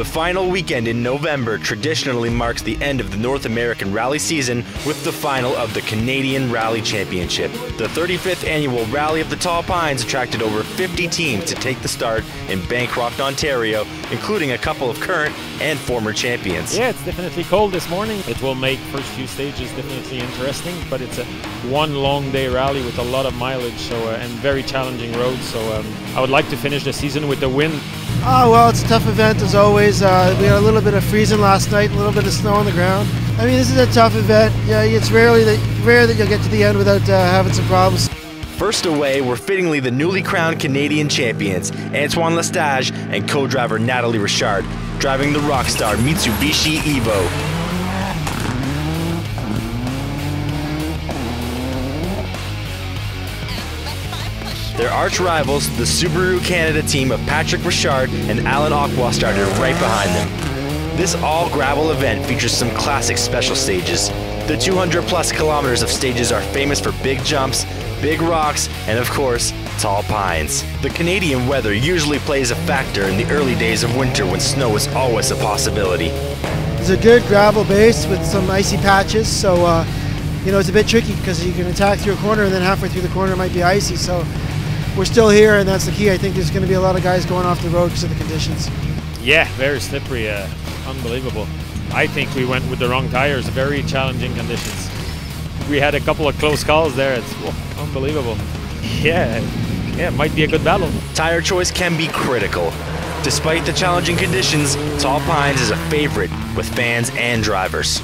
The final weekend in November traditionally marks the end of the North American Rally season with the final of the Canadian Rally Championship. The 35th annual Rally of the Tall Pines attracted over 50 teams to take the start in Bancroft, Ontario, including a couple of current and former champions. Yeah, it's definitely cold this morning. It will make first few stages definitely interesting, but it's a one long day rally with a lot of mileage, so and very challenging roads. So I would like to finish the season with a win. Oh, well, it's a tough event as always. We had a little bit of freezing last night, a little bit of snow on the ground. I mean, this is a tough event. Yeah, it's rare that you'll get to the end without having some problems. First away were fittingly the newly crowned Canadian champions, Antoine Lestage and co-driver Natalie Richard, driving the Rockstar Mitsubishi Evo. Their arch rivals, the Subaru Canada team of Patrick Richard and Alan Ockwell, started right behind them. This all-gravel event features some classic special stages. The 200+ kilometers of stages are famous for big jumps, big rocks, and of course, tall pines. The Canadian weather usually plays a factor in the early days of winter when snow is always a possibility. It's a good gravel base with some icy patches, so you know, it's a bit tricky because you can attack through a corner and then halfway through the corner it might be icy. So we're still here, and that's the key. I think there's going to be a lot of guys going off the road because of the conditions. Yeah, very slippery, unbelievable. I think we went with the wrong tires, very challenging conditions. We had a couple of close calls there. It's unbelievable. Yeah, it might be a good battle. Tire choice can be critical. Despite the challenging conditions, Tall Pines is a favorite with fans and drivers.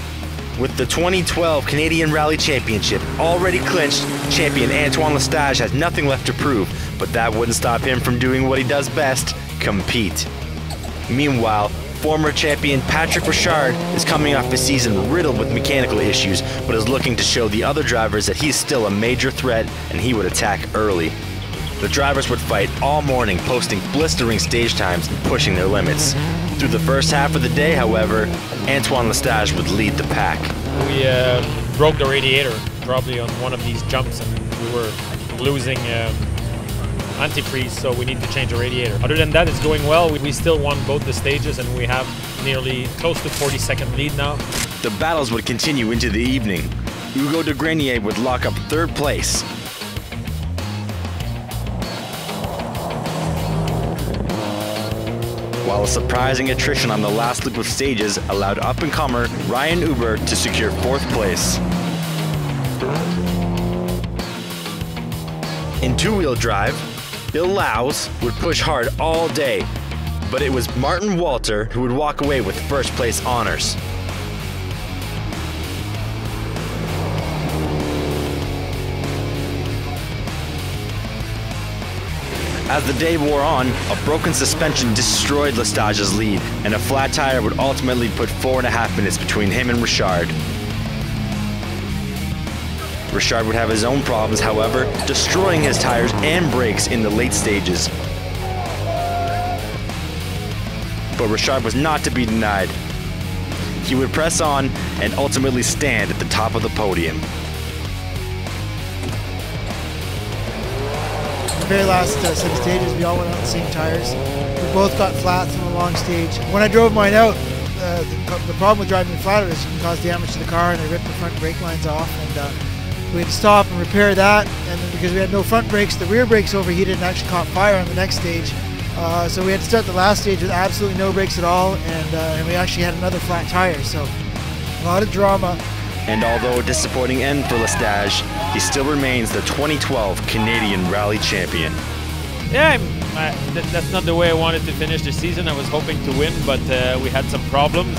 With the 2012 Canadian Rally Championship already clinched, champion Antoine Lestage has nothing left to prove, but that wouldn't stop him from doing what he does best, compete. Meanwhile, former champion Patrick Richard is coming off a season riddled with mechanical issues, but is looking to show the other drivers that he's still a major threat and he would attack early. The drivers would fight all morning, posting blistering stage times and pushing their limits. Through the first half of the day, however, Antoine Lestage would lead the pack. We broke the radiator probably on one of these jumps, and we were losing antifreeze, so we need to change the radiator. Other than that, it's going well. We still won both the stages, and we have nearly close to 40-second lead now. The battles would continue into the evening. Hugo DESGRENIERS would lock up third place. While a surprising attrition on the last loop of stages allowed up-and-comer Ryan Uber to secure fourth place. In two-wheel drive, Bill Laus would push hard all day, but it was Martin Walter who would walk away with first place honors. As the day wore on, a broken suspension destroyed Lestage's lead, and a flat tire would ultimately put 4.5 minutes between him and Richard. Richard would have his own problems, however, destroying his tires and brakes in the late stages. But Richard was not to be denied. He would press on and ultimately stand at the top of the podium. The very last set of stages, we all went out on the same tires. We both got flats on the long stage. When I drove mine out, the problem with driving flatter is you can cause damage to the car, and I ripped the front brake lines off, and we had to stop and repair that. And then because we had no front brakes, the rear brakes overheated and actually caught fire on the next stage. So we had to start the last stage with absolutely no brakes at all, and we actually had another flat tire. So a lot of drama. And although a disappointing end for Lestage, he still remains the 2012 Canadian Rally Champion. Yeah, that's not the way I wanted to finish the season. I was hoping to win, but we had some problems.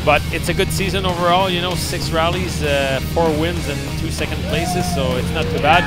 But it's a good season overall, you know, 6 rallies, 4 wins and 2 second places, so it's not too bad.